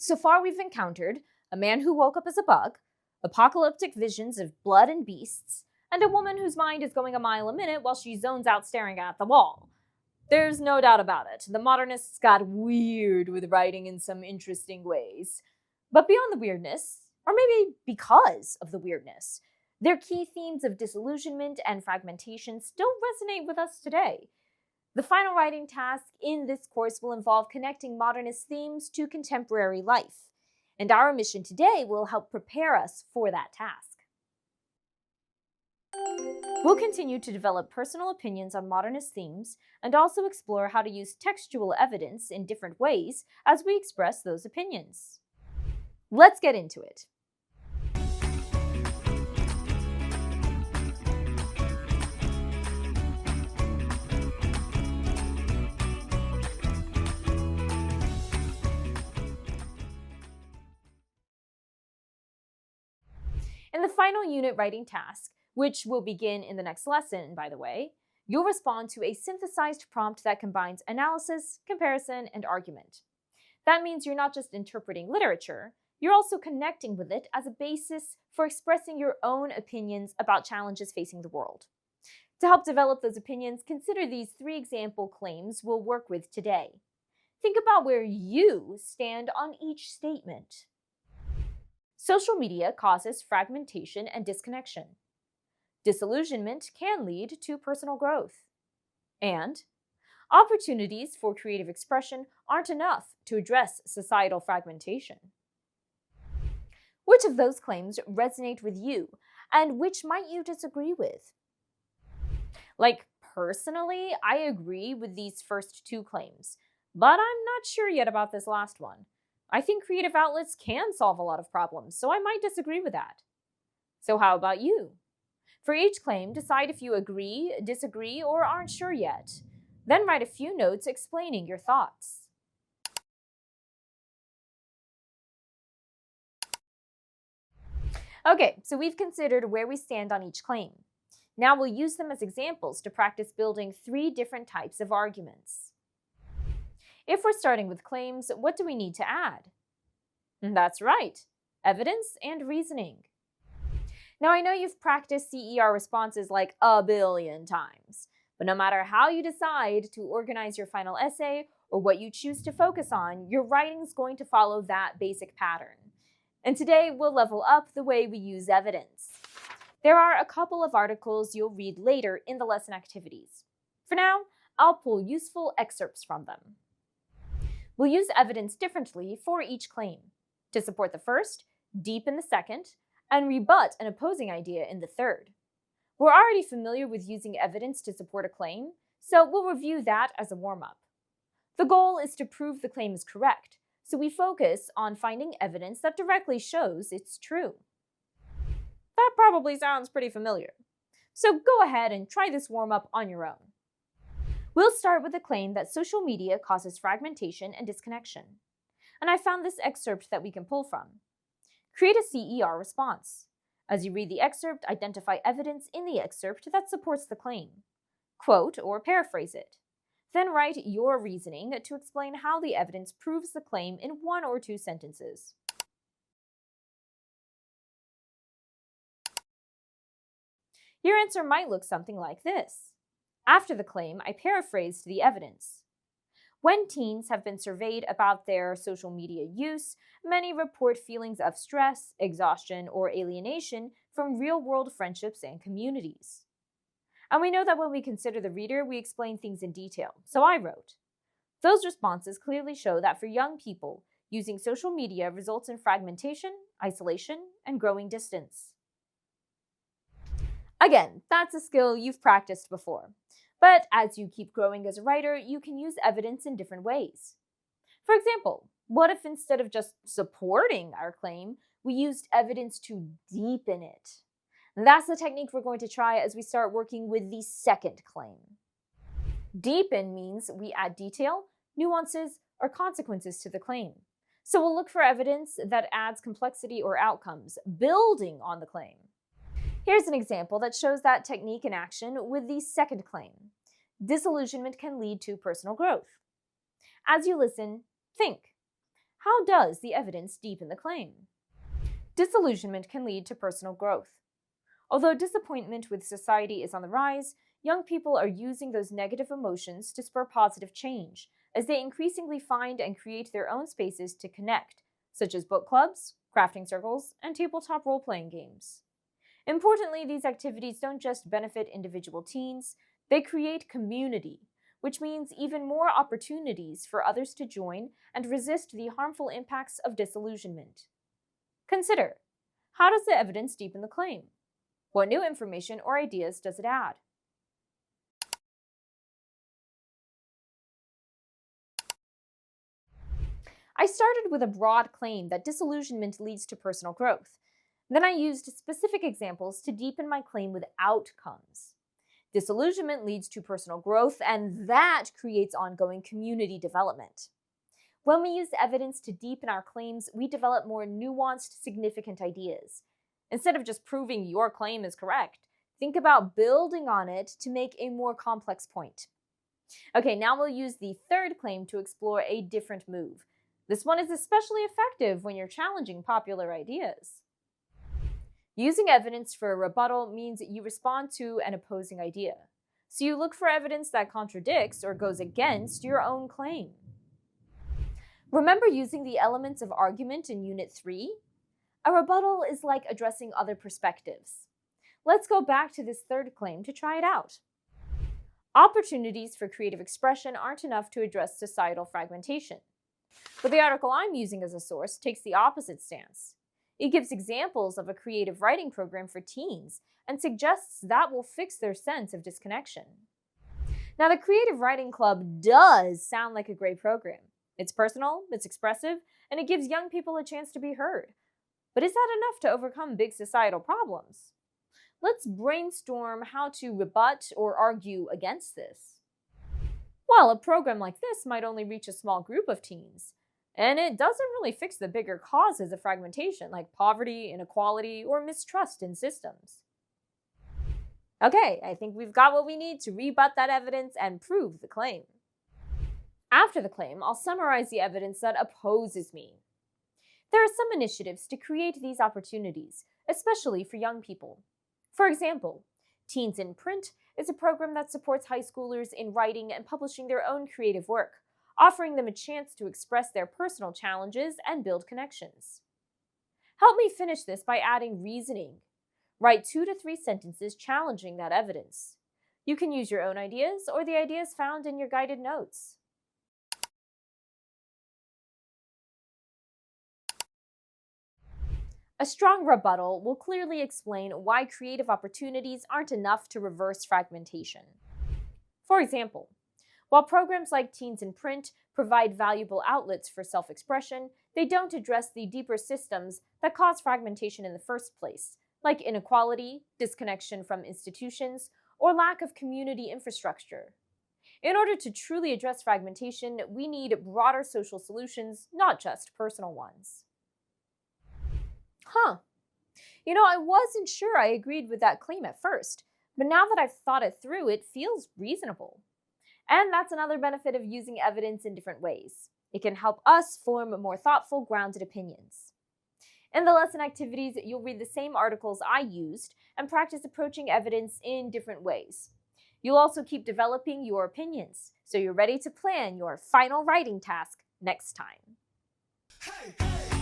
So far, we've encountered a man who woke up as a bug, apocalyptic visions of blood and beasts, and a woman whose mind is going a mile a minute while she zones out staring at the wall. There's no doubt about it. The modernists got weird with writing in some interesting ways. But beyond the weirdness, or maybe because of the weirdness, their key themes of disillusionment and fragmentation still resonate with us today. The final writing task in this course will involve connecting modernist themes to contemporary life, and our mission today will help prepare us for that task. We'll continue to develop personal opinions on modernist themes and also explore how to use textual evidence in different ways as we express those opinions. Let's get into it. In the final unit writing task, which will begin in the next lesson, by the way, you'll respond to a synthesized prompt that combines analysis, comparison, and argument. That means you're not just interpreting literature, you're also connecting with it as a basis for expressing your own opinions about challenges facing the world. To help develop those opinions, consider these 3 example claims we'll work with today. Think about where you stand on each statement. Social media causes fragmentation and disconnection. Disillusionment can lead to personal growth. And opportunities for creative expression aren't enough to address societal fragmentation. Which of those claims resonate with you, and which might you disagree with? Personally, I agree with these first 2 claims, but I'm not sure yet about this last one. I think creative outlets can solve a lot of problems, so I might disagree with that. So how about you? For each claim, decide if you agree, disagree, or aren't sure yet. Then write a few notes explaining your thoughts. Okay, so we've considered where we stand on each claim. Now we'll use them as examples to practice building 3 different types of arguments. If we're starting with claims, what do we need to add? That's right, evidence and reasoning. Now I know you've practiced CER responses like a billion times, but no matter how you decide to organize your final essay or what you choose to focus on, your writing's going to follow that basic pattern. And today we'll level up the way we use evidence. There are a couple of articles you'll read later in the lesson activities. For now, I'll pull useful excerpts from them. We'll use evidence differently for each claim. To support the first, deepen the second, and rebut an opposing idea in the third. We're already familiar with using evidence to support a claim, so we'll review that as a warm-up. The goal is to prove the claim is correct, so we focus on finding evidence that directly shows it's true. That probably sounds pretty familiar. So go ahead and try this warm-up on your own. We'll start with the claim that social media causes fragmentation and disconnection. And I found this excerpt that we can pull from. Create a CER response. As you read the excerpt, identify evidence in the excerpt that supports the claim. Quote or paraphrase it. Then write your reasoning to explain how the evidence proves the claim in 1 or 2 sentences. Your answer might look something like this. After the claim, I paraphrased the evidence. When teens have been surveyed about their social media use, many report feelings of stress, exhaustion, or alienation from real-world friendships and communities. And we know that when we consider the reader, we explain things in detail, so I wrote, those responses clearly show that for young people, using social media results in fragmentation, isolation, and growing distance. Again, that's a skill you've practiced before. But as you keep growing as a writer, you can use evidence in different ways. For example, what if instead of just supporting our claim, we used evidence to deepen it? And that's the technique we're going to try as we start working with the second claim. Deepen means we add detail, nuances, or consequences to the claim. So we'll look for evidence that adds complexity or outcomes, building on the claim. Here's an example that shows that technique in action with the second claim. Disillusionment can lead to personal growth. As you listen, think. How does the evidence deepen the claim? Disillusionment can lead to personal growth. Although disappointment with society is on the rise, young people are using those negative emotions to spur positive change, as they increasingly find and create their own spaces to connect, such as book clubs, crafting circles, and tabletop role-playing games. Importantly, these activities don't just benefit individual teens, they create community, which means even more opportunities for others to join and resist the harmful impacts of disillusionment. Consider, how does the evidence deepen the claim? What new information or ideas does it add? I started with a broad claim that disillusionment leads to personal growth. Then I used specific examples to deepen my claim with outcomes. Disillusionment leads to personal growth, and that creates ongoing community development. When we use evidence to deepen our claims, we develop more nuanced, significant ideas. Instead of just proving your claim is correct, think about building on it to make a more complex point. Okay, now we'll use the third claim to explore a different move. This one is especially effective when you're challenging popular ideas. Using evidence for a rebuttal means you respond to an opposing idea. So you look for evidence that contradicts or goes against your own claim. Remember using the elements of argument in Unit 3? A rebuttal is like addressing other perspectives. Let's go back to this third claim to try it out. Opportunities for creative expression aren't enough to address societal fragmentation. But the article I'm using as a source takes the opposite stance. It gives examples of a creative writing program for teens and suggests that will fix their sense of disconnection. Now, the Creative Writing Club does sound like a great program. It's personal, it's expressive, and it gives young people a chance to be heard. But is that enough to overcome big societal problems? Let's brainstorm how to rebut or argue against this. Well, a program like this might only reach a small group of teens, and it doesn't really fix the bigger causes of fragmentation like poverty, inequality, or mistrust in systems. Okay, I think we've got what we need to rebut that evidence and prove the claim. After the claim, I'll summarize the evidence that opposes me. There are some initiatives to create these opportunities, especially for young people. For example, Teens in Print is a program that supports high schoolers in writing and publishing their own creative work, offering them a chance to express their personal challenges and build connections. Help me finish this by adding reasoning. Write 2 to 3 sentences challenging that evidence. You can use your own ideas or the ideas found in your guided notes. A strong rebuttal will clearly explain why creative opportunities aren't enough to reverse fragmentation. For example, while programs like Teens in Print provide valuable outlets for self-expression, they don't address the deeper systems that cause fragmentation in the first place, like inequality, disconnection from institutions, or lack of community infrastructure. In order to truly address fragmentation, we need broader social solutions, not just personal ones. I wasn't sure I agreed with that claim at first, but now that I've thought it through, it feels reasonable. And that's another benefit of using evidence in different ways. It can help us form more thoughtful, grounded opinions. In the lesson activities, you'll read the same articles I used and practice approaching evidence in different ways. You'll also keep developing your opinions, so you're ready to plan your final writing task next time. Hey, hey.